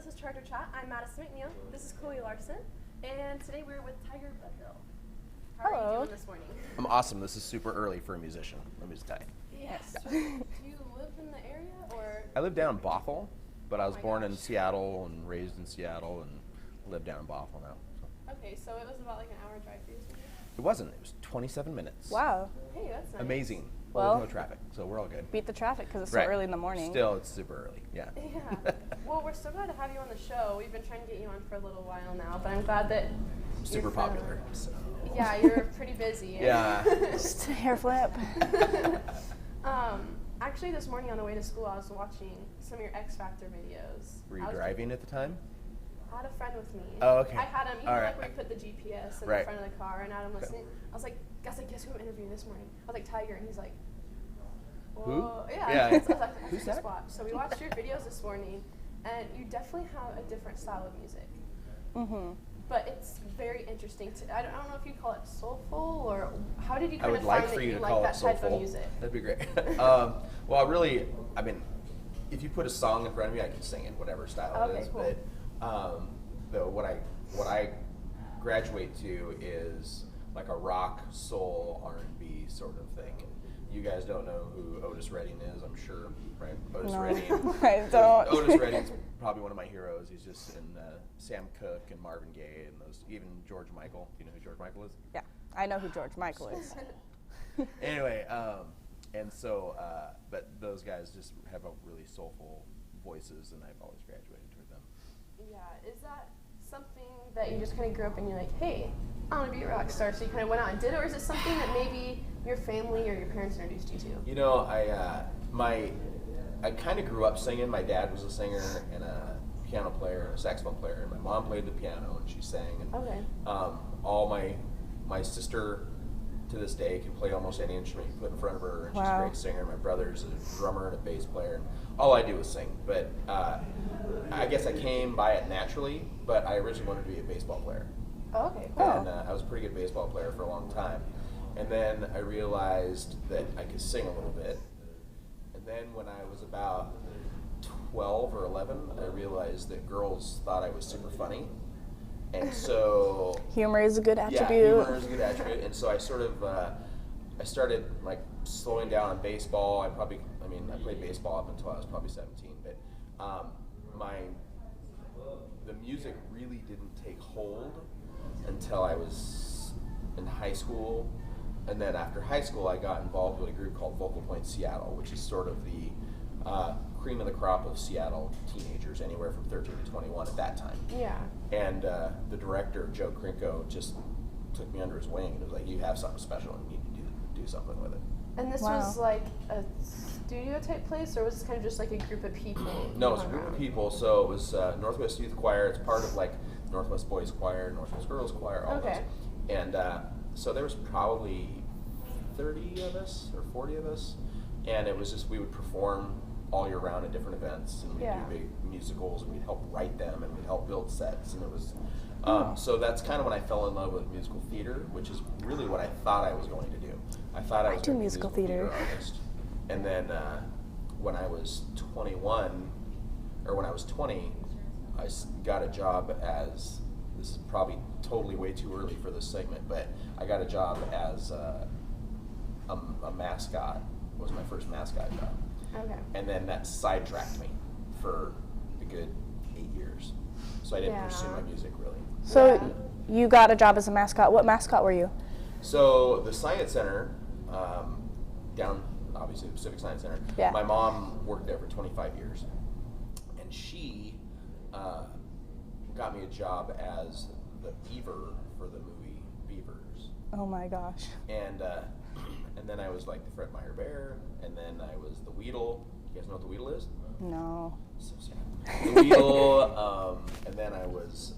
this is Charger Chat. I'm Madison McNeil. This is Chloe Larson. And today we're with Tiger Bedville. How are you doing this morning? I'm awesome. This is super early for a musician. Let me just tell you. Yes. Do you live in the area or? I live down in Bothell, but I was born in Seattle and raised in Seattle and live down in Bothell now. So. Okay, so it was about like an hour drive for you. It wasn't. It was 27 minutes. Wow. Hey, that's nice. Amazing. Well, there's no traffic, so we're all good. Beat the traffic because it's Right. so early in the morning. Still, it's super early. Yeah. Yeah. Well, we're so glad to have you on the show. We've been trying to get you on for a little while now, but I'm glad that Super you're popular. So. Yeah, you're pretty busy. Yeah. Just a hair flip. Actually, this morning on the way to school, I was watching some of your X Factor videos. Were you driving at the time? I had a friend with me. Oh, okay. I had him, you All know, right. like where you put the GPS in Right. the front of the car, and I had him listening. I was like, guess who I'm interviewing this morning? I was like, Tiger, and he's like, whoa. Who? Yeah. Yeah. I was like, that's Who's a good that? spot. So we watched your videos this morning, and you definitely have a different style of music. Mm-hmm. But it's very interesting. I don't know if you call it soulful, or how did you I kind would of like find for that you you to like call that it type soulful. of music? That'd be great. Well, really, I mean, if you put a song in front of me, I can sing it, whatever style it Okay, is. cool. But though what I graduate to is like a rock, soul, R&B sort of thing. And you guys don't know who Otis Redding is, I'm sure, right? Otis Redding. I don't. Otis Redding's probably one of my heroes. He's just in Sam Cooke and Marvin Gaye and those, even George Michael. Do you know who George Michael is? Yeah, I know who George Michael is. Anyway, and so, but those guys just have a really soulful voices, and I've always graduated toward them. Yeah, is that something that you just kind of grew up and you're like, hey, I want to be a rock star, so you kind of went out and did it, or is it something that maybe your family or your parents introduced you to? You know, I kind of grew up singing. My dad was a singer and a piano player, and a saxophone player, and my mom played the piano and she sang. And, Okay. all my sister to this day can play almost any instrument you put in front of her, and she's a Wow. great singer. My brother's a drummer and a bass player, and all I do is sing. But I guess I came by it naturally, but I originally wanted to be a baseball player. Oh, okay, cool. And I was a pretty good baseball player for a long time. And then I realized that I could sing a little bit. And then when I was about 12 or 11, I realized that girls thought I was super funny. And so Humor is a good attribute. yeah, humor is a good attribute. And so I sort of, I started like slowing down on baseball. I played baseball up until I was probably 17. But the music really didn't take hold until I was in high school. And then after high school, I got involved with a group called Vocal Point Seattle, which is sort of the cream of the crop of Seattle teenagers, anywhere from 13 to 21 at that time. Yeah. And the director, Joe Krinko, just took me under his wing and was like, you have something special and you need to do something with it. And this Wow. was like a studio type place, or was this kind of just like a group of people? No, you it's a hung group of around? people. So it was Northwest Youth Choir. It's part of like Northwest Boys Choir, Northwest Girls Choir, all Okay. those. And so there was probably 30 of us or 40 of us. And it was just, we would perform all year round at different events. And we'd Yeah. do big musicals, and we'd help write them, and we'd help build sets. And it was, so that's kind of when I fell in love with musical theater, which is really what I thought I was going to do. I thought I was do going to be a musical musical theater theater. artist. And then when I was 21, or when I was 20, I got a job as, this is probably totally way too early for this segment, but I got a job as a mascot, was my first mascot job. Okay. And then that sidetracked me for a good 8 years. So I didn't Yeah. pursue my music really. So Yeah. you got a job as a mascot. What mascot were you? So the Science Center, down obviously the Pacific Science Center, Yeah. my mom worked there for 25 years. And she got me a job as the beaver for the movie Beavers. Oh my gosh. And then I was like the Fred Meyer Bear, and then I was the Weedle. You guys know what the Weedle is? No. So sad. The Weedle, and then I was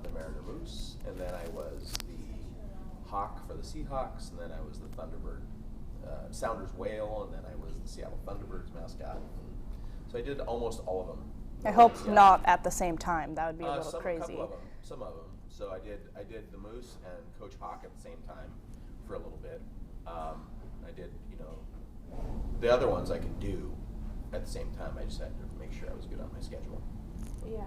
the Mariner Moose, and then I was the Hawk for the Seahawks, and then I was the Thunderbird, Sounders Whale, and then I was the Seattle Thunderbirds mascot. So I did almost all of them. I hope Yeah. not at the same time. That would be a little A crazy. couple of them, some of them. So I did the Moose and Coach Hawk at the same time for a little bit. I did, the other ones I could do at the same time. I just had to make sure I was good on my schedule. Yeah.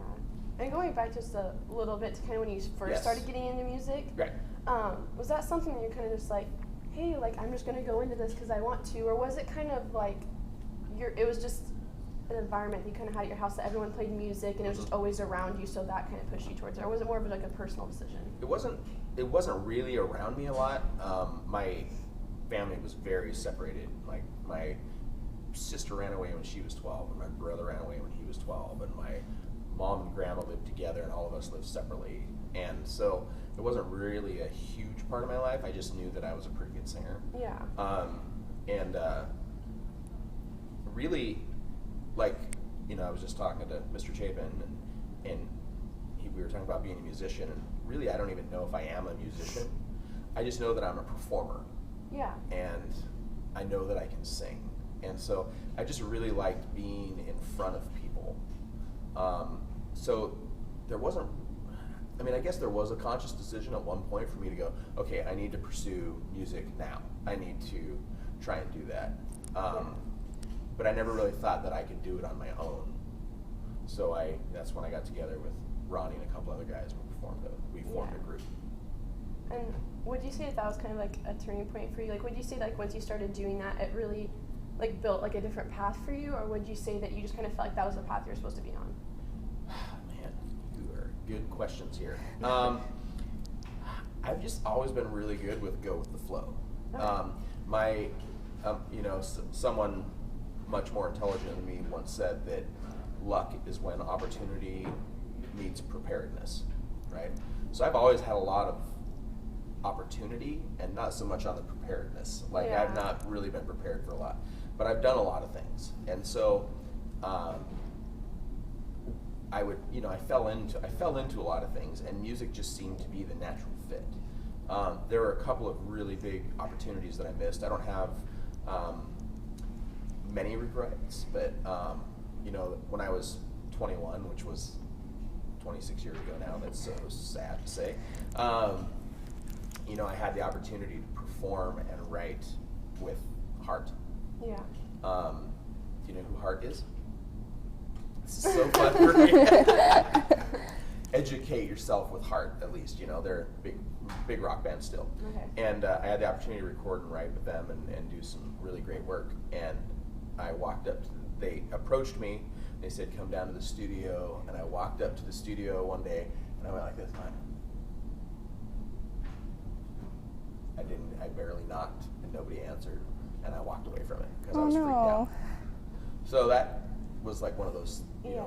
And going back just a little bit to kind of when you first Yes. started getting into music, Right. Was that something that you're kind of just like, hey, like I'm just gonna go into this because I want to, or was it kind of like it was just an environment that you kind of had at your house that everyone played music and it was just always around you, so that kind of pushed you towards it, or was it more of like a personal decision? It wasn't really around me a lot. My family was very separated. Like my sister ran away when she was 12, and my brother ran away when he was 12, and my mom and grandma lived together, and all of us lived separately. And so it wasn't really a huge part of my life. I just knew that I was a pretty good singer. Yeah. And really, like, you know, I was just talking to Mr. Chapin, and we were talking about being a musician, and really I don't even know if I am a musician. I just know that I'm a performer. Yeah. And I know that I can sing. And so I just really liked being in front of people. So there wasn't, I mean, I guess there was a conscious decision at one point for me to go, okay, I need to pursue music now. I need to try and do that. But I never really thought that I could do it on my own. So that's when I got together with Ronnie and a couple other guys, and we formed a group. And would you say that was kind of like a turning point for you? Like, would you say like once you started doing that, it really like built like a different path for you, or would you say that you just kind of felt like that was the path you're supposed to be on? Man, you are good questions here. I've just always been really good with go with the flow. Okay. Someone much more intelligent than me once said that luck is when opportunity meets preparedness, right? So I've always had a lot of opportunity and not so much on the preparedness. Like Yeah. I've not really been prepared for a lot, but I've done a lot of things. And so I fell into a lot of things, and music just seemed to be the natural fit. There were a couple of really big opportunities that I missed. I don't have many regrets, but when I was 21, which was 26 years ago now, that's so sad to say, I had the opportunity to perform and write with Heart. Yeah. Do you know who Heart is? This is so fun for me. Educate yourself with Heart, at least. They're a big rock band still. Okay. And I had the opportunity to record and write with them and do some really great work. And I walked up they approached me. They said, come down to the studio. And I walked up to the studio one day, and I went like this. I barely knocked, and nobody answered. And I walked away from it because I was freaked out. So that was like one of those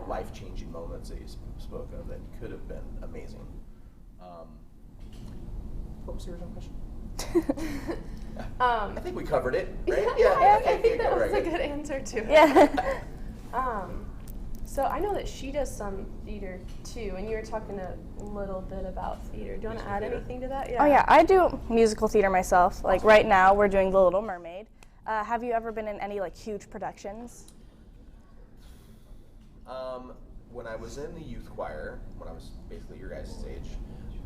life-changing moments that you spoke of that could have been amazing. What was the original question? I think we covered it, right? I think that was a good answer to it. Yeah. So I know that she does some theater too, and you were talking a little bit about theater. Do you want to add anything to that? Oh yeah, I do musical theater myself. Like right now, we're doing The Little Mermaid. Have you ever been in any like huge productions? When I was in the youth choir, when I was basically your guys' age,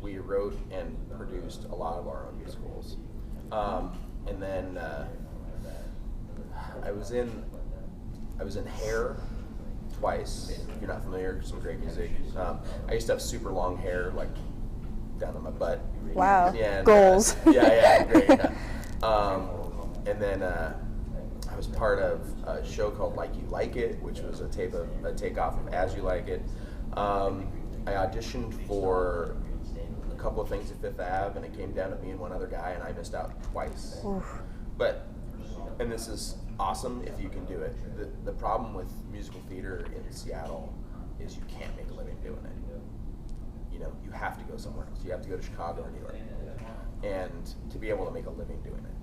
we wrote and produced a lot of our own musicals. And then I was in Hair twice. If you're not familiar, some great music. I used to have super long hair, like down on my butt. Wow. Yeah, and, goals. Great. And then I was part of a show called Like You Like It, which was a takeoff of As You Like It. I auditioned for a couple of things at Fifth Ave, and it came down to me and one other guy, and I missed out twice. Oof. And this is awesome if you can do it. The problem with musical theater in Seattle is you can't make a living doing it. You have to go somewhere else. You have to go to Chicago or New York, and to be able to make a living doing it.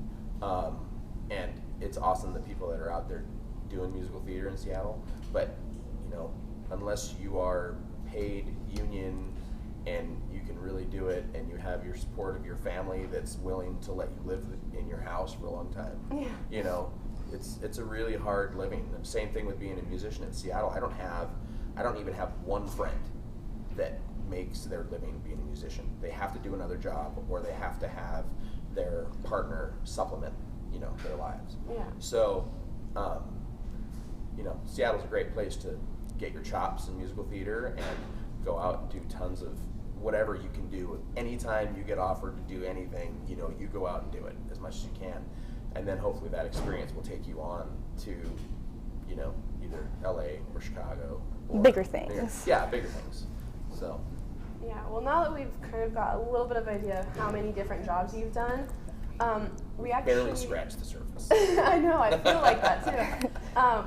And it's awesome the people that are out there doing musical theater in Seattle, but unless you are paid union and you can really do it, and you have your support of your family that's willing to let you live in your house for a long time, it's a really hard living. The same thing with being a musician in Seattle. I don't even have one friend that makes their living being a musician. They have to do another job, or they have to have their partner supplement their lives. Yeah. So Seattle's a great place to get your chops in musical theater, and go out and do tons of whatever you can do. Anytime you get offered to do anything, you know, you go out and do it as much as you can. And then hopefully that experience will take you on to, you know, either LA or Chicago. Or Bigger things. Bigger things. So. Yeah, well, now that we've kind of got a little bit of idea of how many different jobs you've done, we actually Barely scratched the surface. I know, I feel like that too.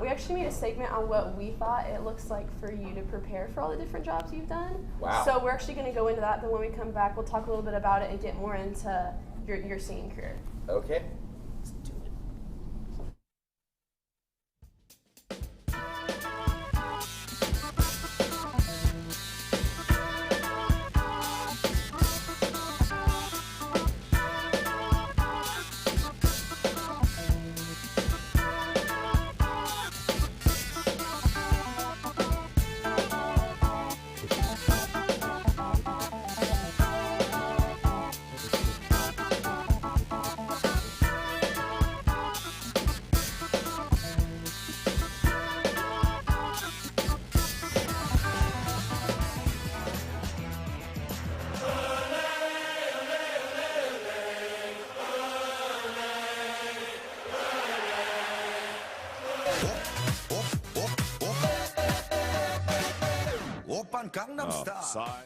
We actually made a segment on what we thought it looks like for you to prepare for all the different jobs you've done. Wow. So we're actually going to go into that. Then when we come back, we'll talk a little bit about it and get more into your singing career. Okay. Let's do it. Gangnam Style.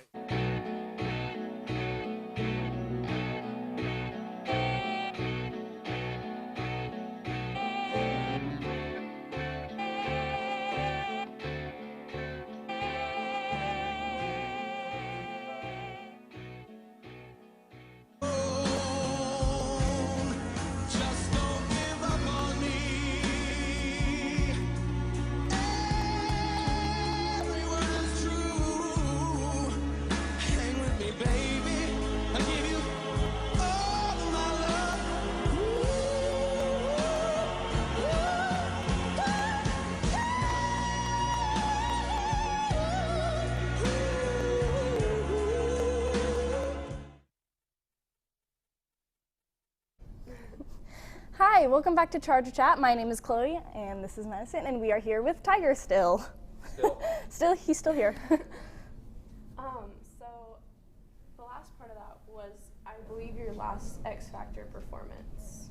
Hi, welcome back to Charger Chat. My name is Chloe, and this is Madison, and we are here with Tiger still. He's still here. So the last part of that was, I believe, your last X Factor performance.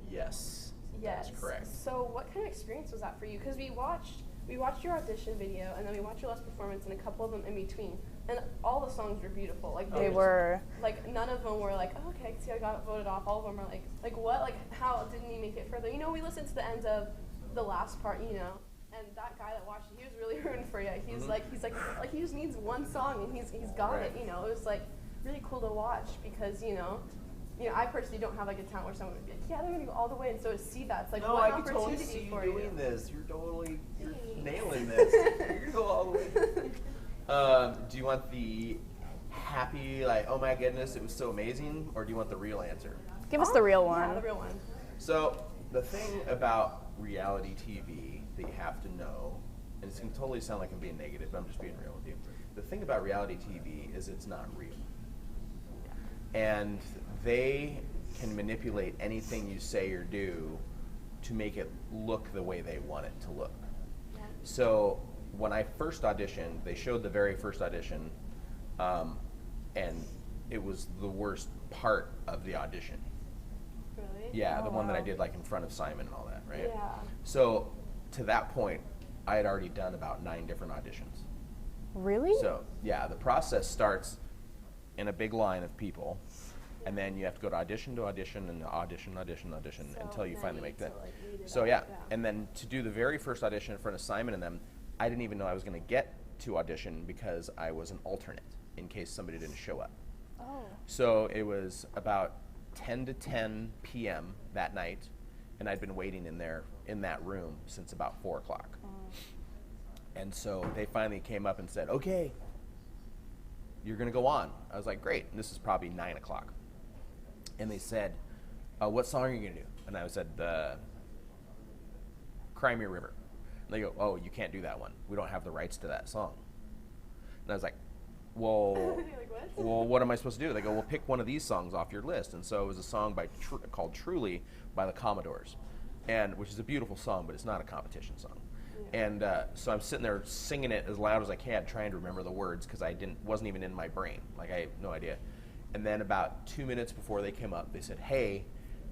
Yes. Yes. That's correct. So what kind of experience was that for you? Because we watched your audition video, and then we watched your last performance, and a couple of them in between. And all the songs were beautiful. Like They were. Like none of them were like, oh, okay, see, I got voted off. All of them are like what? Like how didn't he make it further? You know, we listened to the end of the last part, you know, and that guy that watched it, he was really rooting for you. He's like he just needs one song and he's got it. You know, it was like really cool to watch because you know, I personally don't have like a talent where someone would be like, yeah, they're gonna go all the way, and so to see that, it's like No, what I an can totally opportunity see you for doing you. this. You're nailing this. You're gonna go all the way. Do you want the happy, like, oh my goodness, it was so amazing, or do you want the real answer? Give us the real one. Yeah, the real one. So the thing about reality TV that you have to know, and it's gonna totally sound like I'm being negative, but I'm just being real with you. The thing about reality TV is it's not real. And they can manipulate anything you say or do to make it look the way they want it to look. Yeah. So when I first auditioned, they showed the very first audition, and it was the worst part of the audition. Really? Yeah, Oh, the one that I wow. did like in front of Simon and all that, right? Yeah. So to that point, I had already done about 9 different auditions. Really? So yeah, the process starts in a big line of people, and then you have to go to audition and audition So until you finally many make that. to, like, weed it So out, yeah, and then to do the very first audition in front of Simon and them, I didn't even know I was going to get to audition because I was an alternate in case somebody didn't show up. Oh. So it was about 10 to 10 p.m. that night, and I'd been waiting in there in that room since about 4 o'clock. And so they finally came up and said, okay, you're going to go on. I was like, great. And this is probably 9 o'clock. And they said, what song are you going to do? And I said, the Cry Me a River. And they go, oh, you can't do that one. We don't have the rights to that song. And I was like, well, You're like, what? well, what am I supposed to do? They go, well, pick one of these songs off your list. And so it was a song called Truly by the Commodores, which is a beautiful song, but it's not a competition song. And so I'm sitting there singing it as loud as I can, trying to remember the words because wasn't even in my brain. Like I have no idea. And then about 2 minutes before they came up, they said, "Hey,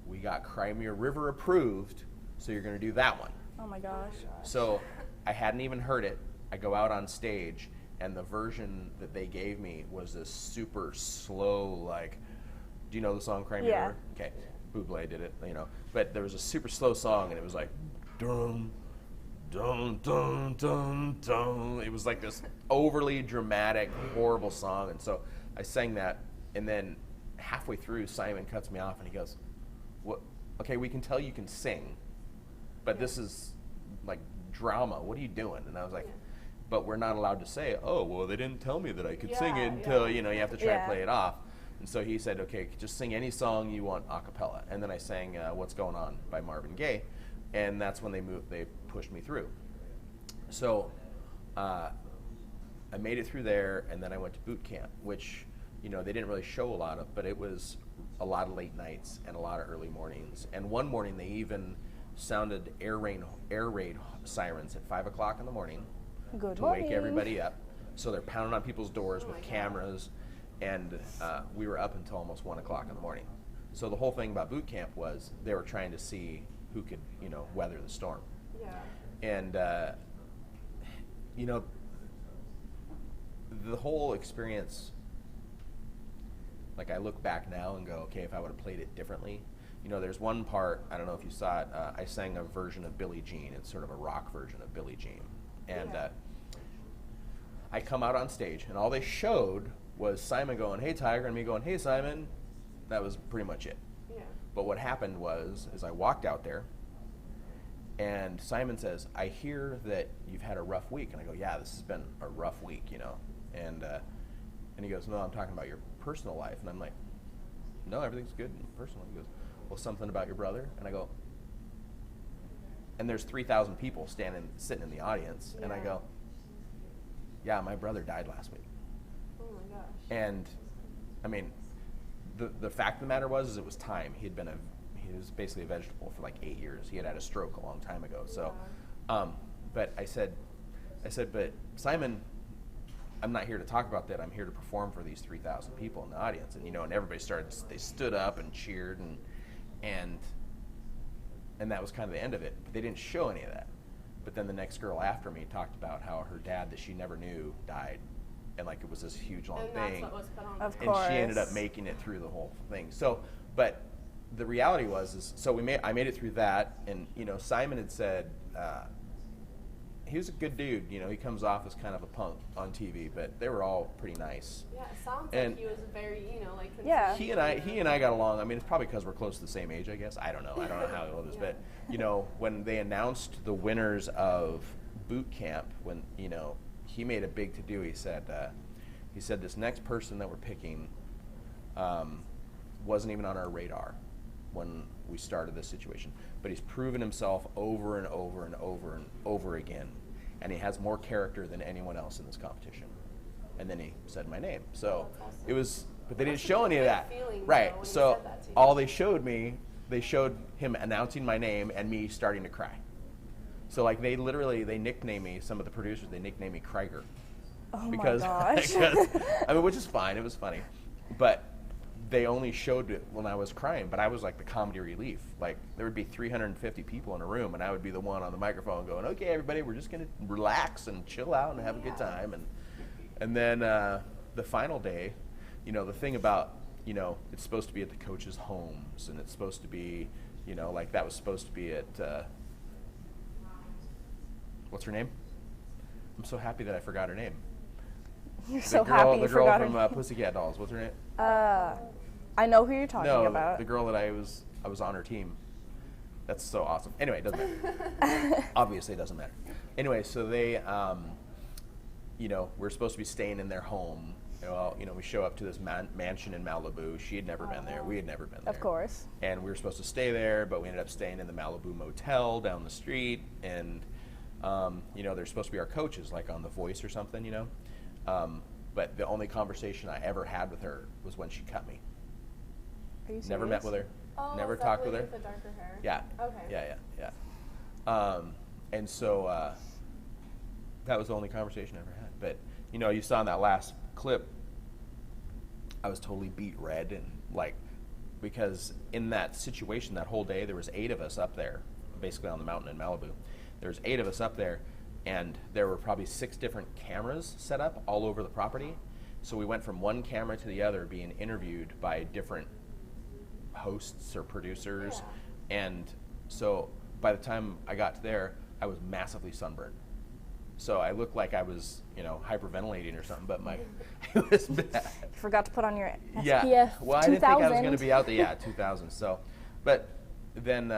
we got Crimea River approved, so you're going to do that one." Oh my gosh. So I hadn't even heard it. I go out on stage, and the version that they gave me was this super slow, like, do you know the song Crimea Yeah. River? Okay, Bublé did it, But there was a super slow song, and it was like, dum, dum, dum, dum, dum. It was like this overly dramatic, horrible song. And so I sang that, and then halfway through, Simon cuts me off, and he goes, "What? Okay, we can tell you can sing, but this is like drama. What are you doing?" And I was like, "But we're not allowed to say, oh, well, they didn't tell me that I could sing it until, you have to try and play it off." And so he said, "Okay, just sing any song you want a cappella." And then I sang What's Going On by Marvin Gaye, and that's when they pushed me through. So I made it through there, and then I went to boot camp, which, they didn't really show a lot of, but it was a lot of late nights and a lot of early mornings. And one morning they even sounded air raid sirens at 5 o'clock in the morning to wake everybody up. So they're pounding on people's doors with cameras, and we were up until almost 1 o'clock in the morning. So the whole thing about boot camp was they were trying to see who could, weather the storm. Yeah. And, the whole experience, like I look back now and go, okay, if I would have played it differently. There's one part, I don't know if you saw it, I sang a version of Billie Jean. It's sort of a rock version of Billie Jean. And I come out on stage, and all they showed was Simon going, "Hey, Tiger," and me going, "Hey, Simon." That was pretty much it. Yeah. But what happened was, is I walked out there, and Simon says, "I hear that you've had a rough week." And I go, "Yeah, this has been a rough week, And he goes, "No, I'm talking about your personal life." And I'm like, "No, everything's good personal." He goes, "Well, something about your brother?" And I go, and there's 3,000 people sitting in the audience, and I go, "Yeah, my brother died last week." Oh my gosh. And I mean, the fact of the matter was, it was time. He was basically a vegetable for like 8 years. He had a stroke a long time ago. So, but I said, "But Simon, I'm not here to talk about that. I'm here to perform for these 3,000 people in the audience." And and everybody they stood up and cheered, and that was kind of the end of it. But they didn't show any of that. But then the next girl after me talked about how her dad that she never knew died, and like it was this huge long And thing. that's what was put on Of there. course. And she ended up making it through the whole thing. So, but the reality was, so I made it through that, and Simon had said he was a good dude. He comes off as kind of a punk on TV, but they were all pretty nice. Yeah, it sounds And like he was very, like. Yeah. He and I got along. I mean, it's probably because we're close to the same age, I guess. I don't know how old it is, but when they announced the winners of boot camp, when he made a big to do. He said this next person that we're picking wasn't even on our radar when we started this situation, but he's proven himself over and over and over and over again, and he has more character than anyone else in this competition. And then he said my name. So it was, but they didn't show any of that. Right. So all they showed me, they showed him announcing my name and me starting to cry. So like they nicknamed me, some of the producers, they nicknamed me Krieger. Oh because, my gosh. because, I mean, which is fine. It was funny. But they only showed it when I was crying, but I was like the comedy relief. Like there would be 350 people in a room, and I would be the one on the microphone going, "Okay, everybody, we're just gonna relax and chill out and have a good time." And then the final day, the thing about it's supposed to be at the coaches' homes, and it's supposed to be, like that was supposed to be at what's her name? I'm so happy that I forgot her name. You're so happy you the girl forgot from her. Pussycat Dolls. What's her name? I know who you're talking about. The girl that I was on her team. That's so awesome. Anyway, it doesn't matter. Obviously, it doesn't matter. Anyway, so they, we're supposed to be staying in their home. Well, we show up to this mansion in Malibu. She had never been there. We had never been there. Of course. And we were supposed to stay there, but we ended up staying in the Malibu Motel down the street. And, they're supposed to be our coaches, like on The Voice or something, But the only conversation I ever had with her was when she cut me. Are you serious? Never met with her. Oh, Never is that talked the with her. lady with the darker hair? Yeah. Okay. Yeah. And so that was the only conversation I ever had. But, you know, you saw in that last clip, I was totally beat red, and like, because in that situation, that whole day, there was 8 of us up there, basically on the mountain in Malibu. There's 8 of us up there, and there were probably 6 different cameras set up all over the property. So we went from one camera to the other being interviewed by different hosts or producers. Yeah. And so by the time I got there, I was massively sunburned. So I looked like I was, you know, hyperventilating or something, but it was bad. You forgot to put on your SPF Yeah. Well, I didn't think I was 2000. going to be out there. Yeah, 2000. So, but then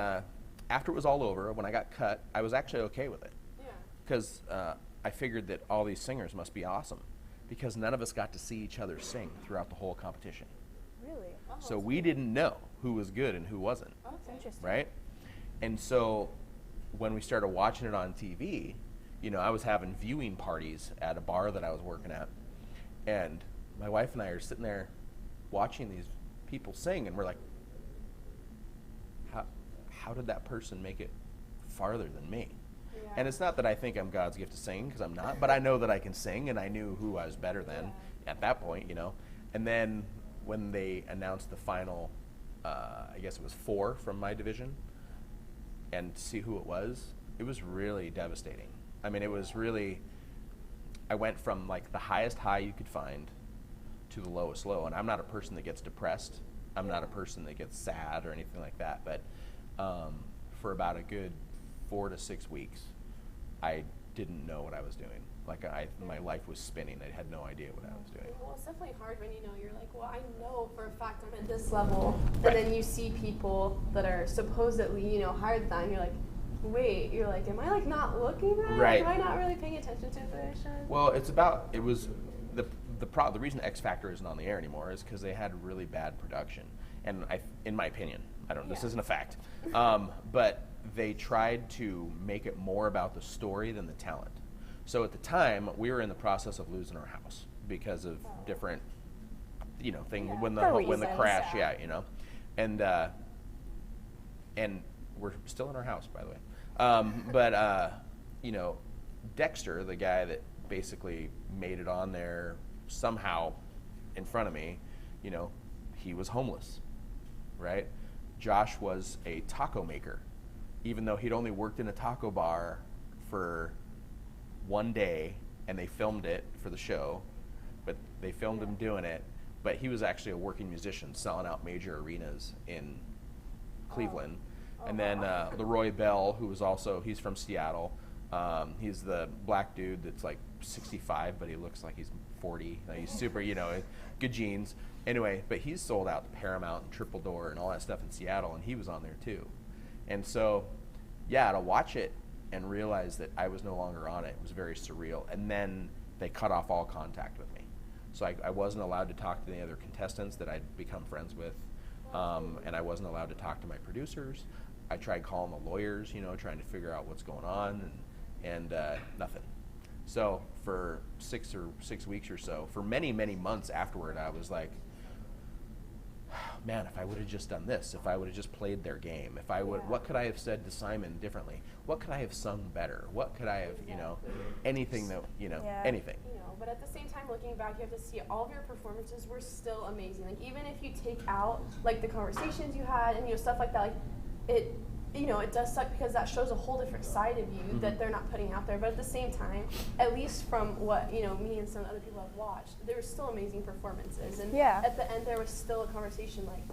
after it was all over, when I got cut, I was actually okay with it. Yeah. Because I figured that all these singers must be awesome, because none of us got to see each other sing throughout the whole competition. Really? Oh, So we didn't know who was good and who wasn't, okay. Interesting. right? And so when we started watching it on TV, you know, I was having viewing parties at a bar that I was working at, and my wife and I are sitting there watching these people sing, and we're like, how did that person make it farther than me? Yeah. And it's not that I think I'm God's gift to sing, because I'm not, but I know that I can sing, and I knew who I was better than at that point, you know. And then when they announced the final, I guess it was 4 from my division, and to see who it was really devastating. I mean, it was really, I went from like the highest high you could find to the lowest low. And I'm not a person that gets depressed. I'm not a person that gets sad or anything like that. But for about a good 4 to 6 weeks, I didn't know what I was doing. Like my life was spinning. I had no idea what I was doing. Well, it's definitely hard when you know you're like, well, I know for a fact I'm at this level, Right. and then you see people that are supposedly, you know, higher than that, and you're like, wait, you're like, am I like not looking right? Right. Am I not really paying attention to what I should? Well, it was the reason X Factor isn't on the air anymore is because they had really bad production, and in my opinion, I don't. This Yeah. isn't a fact, but they tried to make it more about the story than the talent. So at the time, we were in the process of losing our house because of different, you know, things Yeah. when the For when the reasons, crash, yeah. yeah, you know, and we're still in our house, by the way. But you know, Dexter, the guy that basically made it on there somehow in front of me, you know, he was homeless, right? Josh was a taco maker, even though he'd only worked in a taco bar for one day, and they filmed it for the show, but they filmed him doing it, but he was actually a working musician selling out major arenas in Cleveland. And then Leroy Bell, who was also, he's from Seattle. He's the black dude that's like 65, but he looks like he's 40. He's super, you know, good genes. Anyway, but he's sold out to Paramount and Triple Door and all that stuff in Seattle, and he was on there too. And so, yeah, to watch it and realize that I was no longer on it was very surreal. And then they cut off all contact with me. So I wasn't allowed to talk to any other contestants that I'd become friends with. And I wasn't allowed to talk to my producers. I tried calling the lawyers, you know, trying to figure out what's going on, and nothing. So for 6 weeks or so, for many, many months afterward, I was like, man, if I would have just done this, if I would have just played their game, if I would, what could I have said to Simon differently? What could I have sung better? What could I have, you know, anything that, you know, Yeah. anything. You know, but at the same time, looking back, you have to see all of your performances were still amazing. Like, even if you take out like the conversations you had and, you know, stuff like that, like it, you know, it does suck because that shows a whole different side of you that they're not putting out there. But at the same time, at least from what, you know, me and some other people have watched, there were still amazing performances. And Yeah. at the end, there was still a conversation like,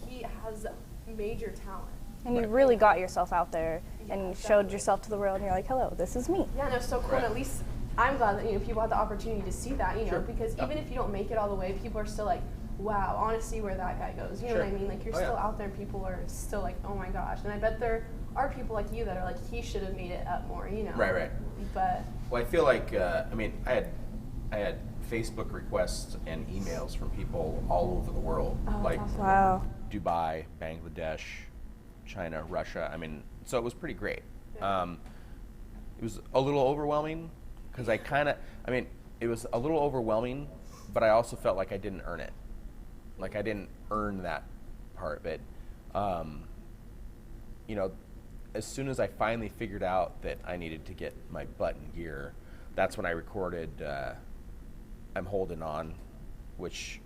he has major talent. And you really got yourself out there Yeah, and showed definitely. yourself to the world, and you're like, hello, this is me. Yeah, no, it's so cool. Right. And at least I'm glad that, you know, people had the opportunity to see that, you know, Sure. because Yeah. even if you don't make it all the way, people are still like, wow, I want to see where that guy goes. You know what I Sure. mean? Like, you're Oh, yeah. still out there and people are still like, oh my gosh. And I bet there are people like you that are like, he should have made it up more, you know? Right. But Well, I feel like, I mean, I had Facebook requests and emails from people all over the world, Oh, that's like awesome. Wow. Dubai, Bangladesh, China, Russia. I mean, so it was pretty great. Yeah. It was a little overwhelming because it was a little overwhelming, but I also felt like I didn't earn it. Like I didn't earn that part. But, you know, as soon as I finally figured out that I needed to get my butt in gear, that's when I recorded I'm Holding On, which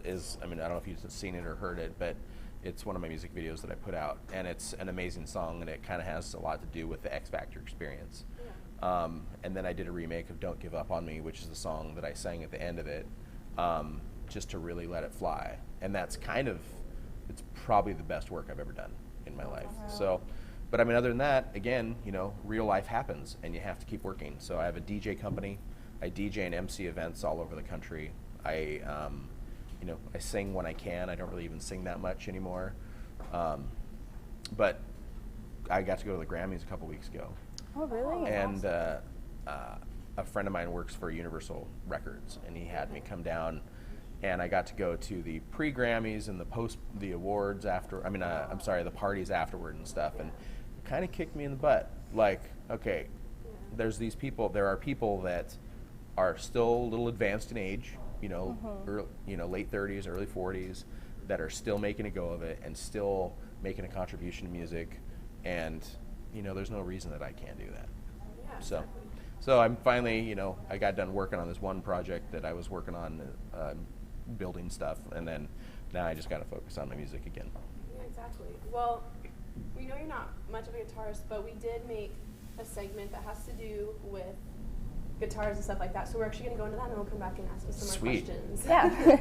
is I mean, I don't know if you've seen it or heard it, but it's one of my music videos that I put out, and it's an amazing song, and it kind of has a lot to do with the X Factor experience. Yeah. And then I did a remake of Don't Give Up on Me, which is the song that I sang at the end of it, just to really let it fly. And that's it's probably the best work I've ever done in my life. So, but I mean, other than that, again, you know, real life happens, and you have to keep working. So I have a DJ company. I DJ and MC events all over the country. I sing when I can. I don't really even sing that much anymore. But I got to go to the Grammys a couple weeks ago. Oh, really? And a friend of mine works for Universal Records, and he had me come down, and I got to go to the pre-Grammys and the awards after. I mean, I'm sorry, the parties afterward and stuff, and it kind of kicked me in the butt. Like, okay, there are people that are still a little advanced in age, you know, late 30s, early 40s, that are still making a go of it and still making a contribution to music, and you know, there's no reason that I can't do that. Yeah, so I'm finally, you know, I got done working on this one project that I was working on, building stuff, and then now I just got to focus on my music again. Yeah, exactly. Well, we know you're not much of a guitarist, but we did make a segment that has to do with guitars and stuff like that. So we're actually going to go into that, and then we'll come back and ask you some more questions. Yeah.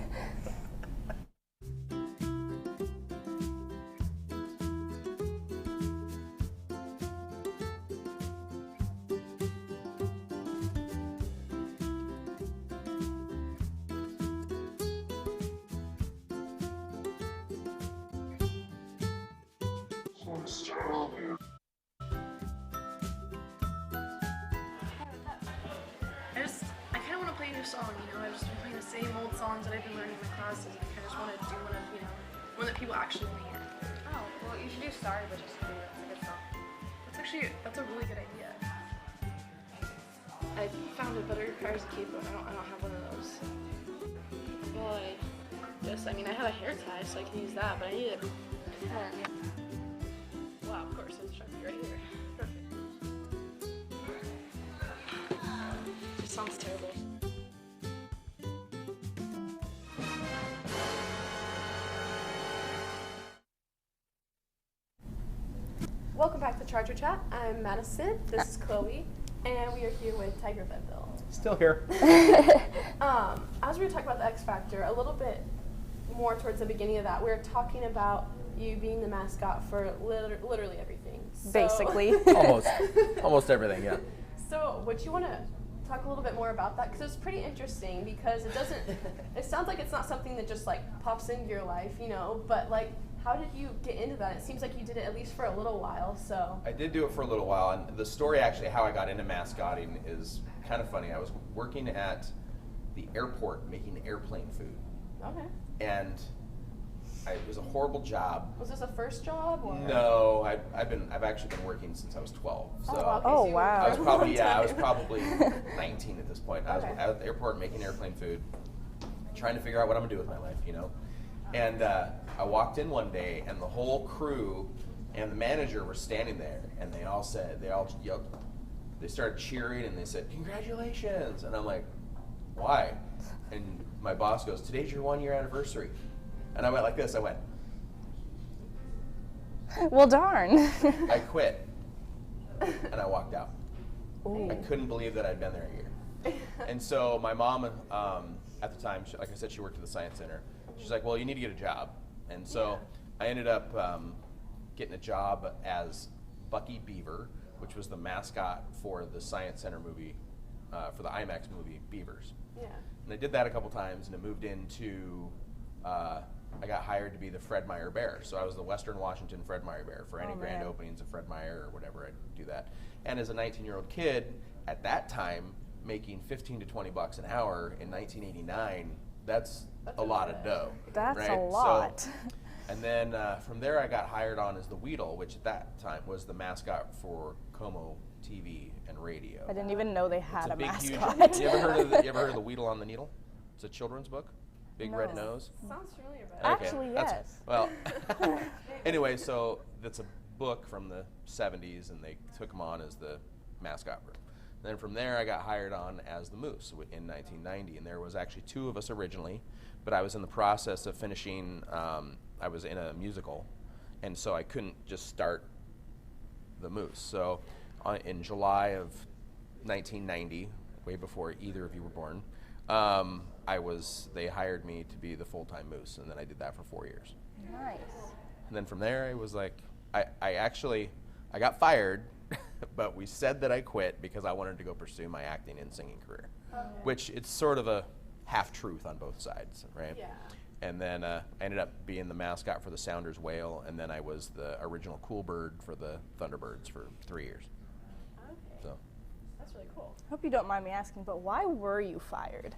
I kind of want to play a new song, you know. I've just been playing the same old songs that I've been learning in my classes. I kind of just want to do one that people actually want to hear. Oh, well, you should do Sorry, but just for you. It's a good song. That's a really good idea. I found it, but it requires a keyboard. I don't have one of those. Well, I have a hair tie, so I can use that, but I need it. Wow, of course, it's trying to be right here. Perfect. This sounds terrible. Welcome back to Charger Chat. I'm Madison. This is Chloe, and we are here with Tiger Benville. Still here. As we were talking about the X Factor, a little bit more towards the beginning of that, we were talking about you being the mascot for literally everything. So, Basically. Almost everything, yeah. So would you want to talk a little bit more about that? Because it's pretty interesting, because it sounds like it's not something that just like pops into your life, you know, but like, how did you get into that? It seems like you did it at least for a little while, so. I did do it for a little while, and the story actually how I got into mascotting is kind of funny. I was working at the airport making airplane food. Okay. And it was a horrible job. Was this a first job? Or? No, I've actually been working since I was 12. So Oh, wow. I was probably 19 at this point. I was at the airport making airplane food, trying to figure out what I'm gonna do with my life, you know. And I walked in one day, and the whole crew and the manager were standing there, and they all yelled, they started cheering, and they said, "Congratulations!" And I'm like, "Why?" And my boss goes, "Today's your 1-year anniversary." And I went like this. I went, Well, darn. I quit, and I walked out. Ooh. I couldn't believe that I'd been there a year. And so my mom, at the time, like I said, she worked at the Science Center. She's like, "Well, you need to get a job." And so I ended up getting a job as Bucky Beaver, which was the mascot for the Science Center movie, for the IMAX movie, Beavers. Yeah. And I did that a couple times, and it moved into, I got hired to be the Fred Meyer Bear. So I was the Western Washington Fred Meyer Bear. For any grand openings of Fred Meyer or whatever, I'd do that. And as a 19-year-old kid, at that time, making $15 to $20 an hour in 1989, that's a lot of dough. That's right? a lot. So, and then from there, I got hired on as the Weedle, which at that time was the mascot for Como TV and radio. I didn't even know they had a big, mascot. Huge, you ever heard of the Weedle on the Needle? It's a children's book. Big No. red nose. Sounds familiar, but Okay, Actually, that's- yes. Well, anyway, so that's a book from the 70s, and they took him on as the mascot. then from there, I got hired on as the Moose in 1990, and there was actually 2 of us originally, but I was in the process of finishing. I was in a musical, and so I couldn't just start the Moose. So, in July of 1990, way before either of you were born, they hired me to be the full-time Moose, and then I did that for 4 years. Nice. And then from there, I was like, I got fired, but we said that I quit because I wanted to go pursue my acting and singing career, which it's sort of a half-truth on both sides, right? Yeah. And then I ended up being the mascot for the Sounders Whale, and then I was the original Cool Bird for the Thunderbirds for 3 years. Okay. So. That's really cool. Hope you don't mind me asking, but why were you fired?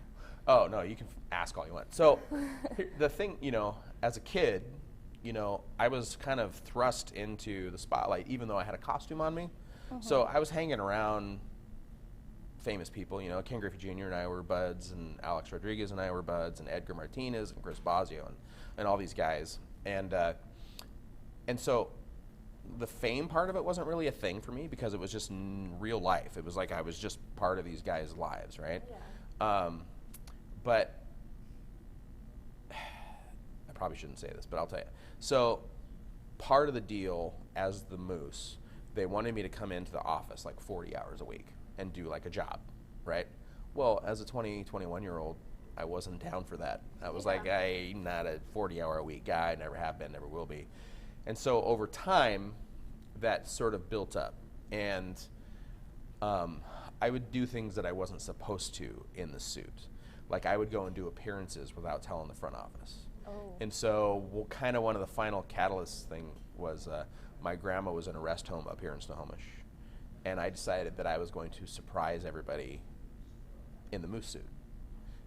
Oh, no, you can ask all you want. So the thing, as a kid, I was kind of thrust into the spotlight, even though I had a costume on me. So I was hanging around famous people, Ken Griffey Jr. and I were buds, and Alex Rodriguez and I were buds, and Edgar Martinez and Chris Bosio and all these guys. And so the fame part of it wasn't really a thing for me because it was just real life. It was like I was just part of these guys' lives, right? Yeah. But I probably shouldn't say this, but I'll tell you. So part of the deal as the Moose, they wanted me to come into the office like 40 hours a week and do like a job, right? Well, as a 21-year-old, I wasn't down for that. I was like, I'm not a 40-hour-a-week guy, never have been, never will be. And so over time, that sort of built up. And I would do things that I wasn't supposed to in the suit. Like I would go and do appearances without telling the front office. Oh. And so kind of one of the final catalyst thing was my grandma was in a rest home up here in Snohomish. And I decided that I was going to surprise everybody in the Moose suit.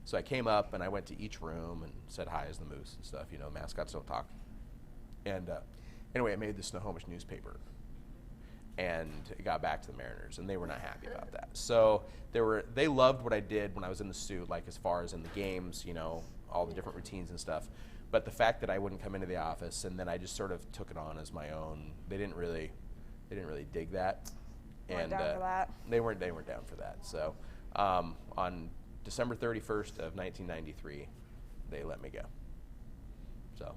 So I came up and I went to each room and said hi as the Moose and stuff. Mascots don't talk. And anyway, I made the Snohomish newspaper. And it got back to the Mariners, and they were not happy about that. So they loved what I did when I was in the suit, like as far as in the games, all the different routines and stuff. But the fact that I wouldn't come into the office, and then I just sort of took it on as my own, they didn't really dig that. Weren't down for that. They weren't down for that. So on December 31st of 1993, they let me go. So.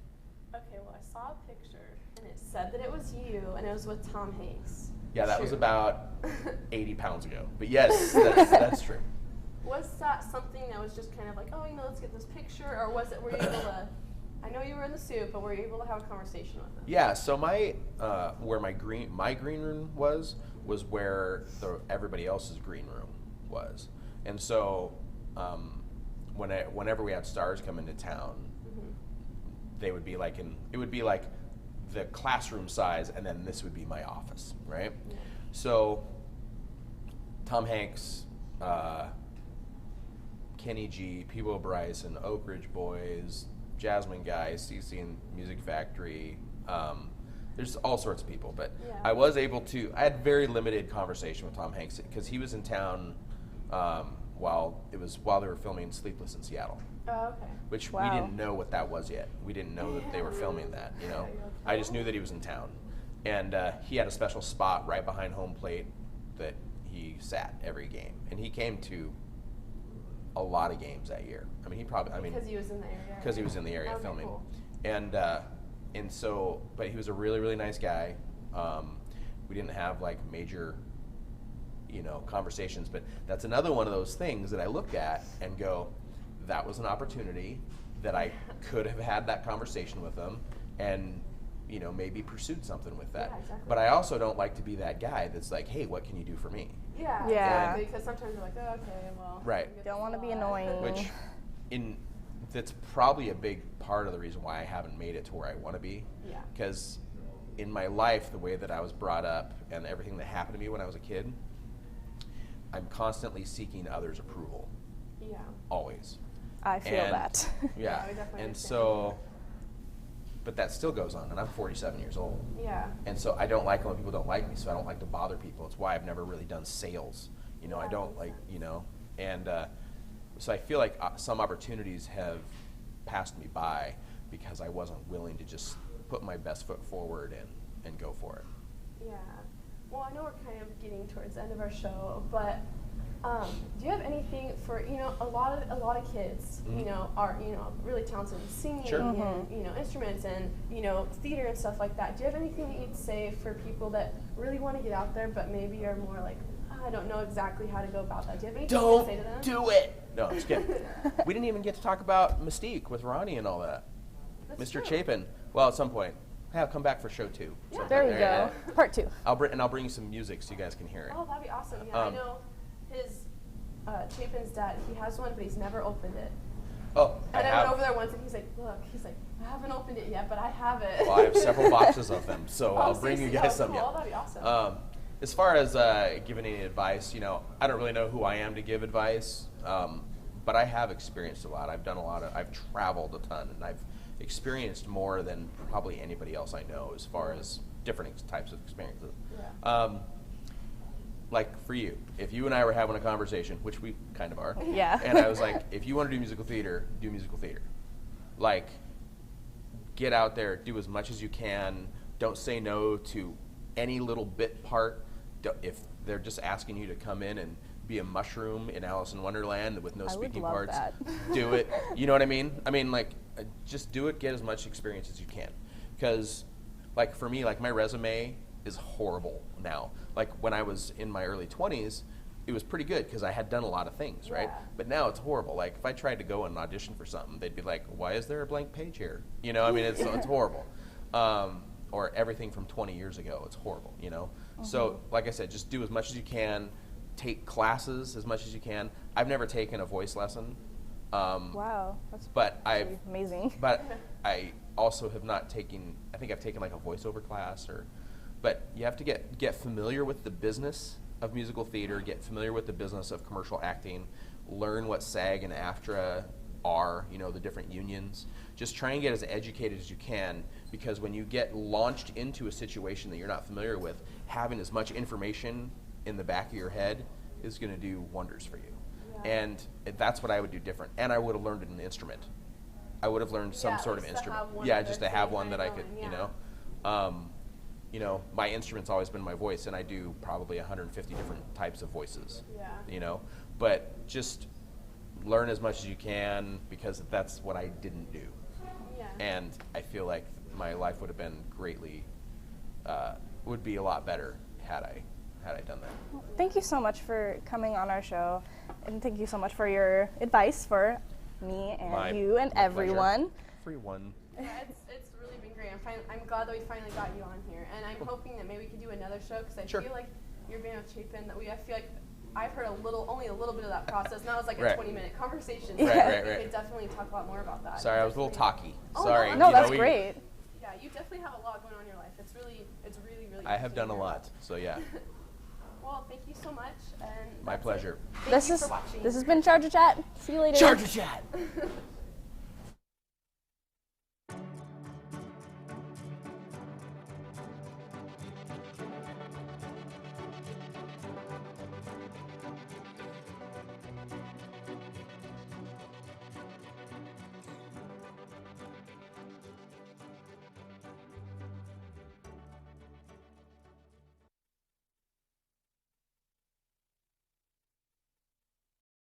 Okay, well, I saw a picture, and it said that it was you, and it was with Tom Hanks. Yeah, that was True. about 80 pounds ago. But yes, that's true. Was that something that was just kind of like, let's get this picture, or were you able to? I know you were in the suit, but were you able to have a conversation with him? Yeah. So where my green room was where everybody else's green room was, and so whenever we had stars come into town, they would be like it would be like the classroom size, and then this would be my office, right? Yeah. So Tom Hanks, Kenny G, Peebo Bryson, Oak Ridge Boys, Jasmine Guy, CC and Music Factory. There's all sorts of people, but yeah. I had very limited conversation with Tom Hanks because he was in town while they were filming Sleepless in Seattle. Oh, okay. Which wow. We didn't know what that was yet. We didn't know that they were filming that, I just knew that he was in town. And he had a special spot right behind home plate that he sat every game. And he came to a lot of games that year. Because he was in the area. Because he was in the area filming. Cool. And so, but he was a really, really nice guy. We didn't have like major, conversations, but that's another one of those things that I look at and go, that was an opportunity that I could have had that conversation with them and, maybe pursued something with that. Yeah, exactly. But I also don't like to be that guy that's like, hey, what can you do for me? Yeah. Yeah. Exactly, because sometimes you're like, oh, okay, well. Right. Don't want to be annoying. Which, that's probably a big part of the reason why I haven't made it to where I want to be. Yeah. Because in my life, the way that I was brought up and everything that happened to me when I was a kid, I'm constantly seeking others' approval. Yeah. Always. I feel that. Yeah. we definitely And understand. so, but that still goes on, and I'm 47 years old. Yeah. And so I don't like when people don't like me, so I don't like to bother people. It's why I've never really done sales. I don't like, and so I feel like some opportunities have passed me by because I wasn't willing to just put my best foot forward and go for it. Yeah. Well, I know we're kind of getting towards the end of our show, but Do you have anything for, a lot of kids, are, really talented in singing Sure. and, instruments and, theater and stuff like that. Do you have anything that you'd say for people that really want to get out there but maybe are more like, I don't know exactly how to go about that? Do you have anything to say to them? Do it! No, I'm just kidding. We didn't even get to talk about Mystique with Ronnie and all that. That's Mr. true. Chapin. Well, at some point. Come back for show 2. Yeah. sometime. There we go. Part 2. I'll bring you some music so you guys can hear it. Oh, that'd be awesome. Yeah, I know his Chapin's dad, he has one, but he's never opened it. Oh, And I have. went over there once and he's like, look, I haven't opened it yet, but I have it. Well, I have several boxes of them, so I'll bring you seriously? guys Oh, some. cool. Yeah. That'd be awesome. As far as giving any advice, I don't really know who I am to give advice, but I have experienced a lot. I've traveled a ton, and I've experienced more than probably anybody else I know as far as different types of experiences. Yeah. Like for you, if you and I were having a conversation, which we kind of are, Yeah. and I was like, if you want to do musical theater, do musical theater. Like, get out there, do as much as you can. Don't say no to any little bit part. If they're just asking you to come in and be a mushroom in Alice in Wonderland with no I would speaking love parts, that. do it. You know what I mean? I mean, like, just do it. Get as much experience as you can. Because, like, for me, like, my resume is horrible now. Like, when I was in my early 20s, it was pretty good because I had done a lot of things, right? Yeah. But now it's horrible. Like, if I tried to go and audition for something, they'd be like, why is there a blank page here? I mean, it's horrible. Or everything from 20 years ago, it's horrible, So, like I said, just do as much as you can. Take classes as much as you can. I've never taken a voice lesson. Wow, that's But pretty amazing. But I also have not taken, I think I've taken like a voiceover class but you have to get familiar with the business of musical theater, get familiar with the business of commercial acting, learn what SAG and AFTRA are, the different unions. Just try and get as educated as you can, because when you get launched into a situation that you're not familiar with, having as much information in the back of your head is going to do wonders for you. Yeah. And that's what I would do different. And I would have learned an instrument. I would have learned some Yeah, sort of just to instrument. have one Yeah, other just to thing have one that I kinda could, going, my instrument's always been my voice, and I do probably 150 different types of voices. Yeah. But just learn as much as you can, because that's what I didn't do. Yeah. And I feel like my life would have been greatly, would be a lot better had I done that. Thank you so much for coming on our show, and thank you so much for your advice for me and you and My everyone. pleasure. Free one. Yeah, it's really been great. I'm glad that we finally got you on here, and I'm hoping that maybe we could do another show, because I Sure. feel like your band with Chapin, I feel like I've heard only a little bit of that process. Now it's like a Right. 20-minute conversation. Right, So I right, think we right. could definitely talk a lot more about that. Sorry, I was a little talky. Oh, Sorry. No, that's we- great. Yeah, you definitely have a lot going on in your life. It's really really. I have good to done a hear. lot, so yeah. Well, thank you so much, and My that's it. pleasure. Thank you for watching. This has been Charger Chat. See you later. Charger Chat!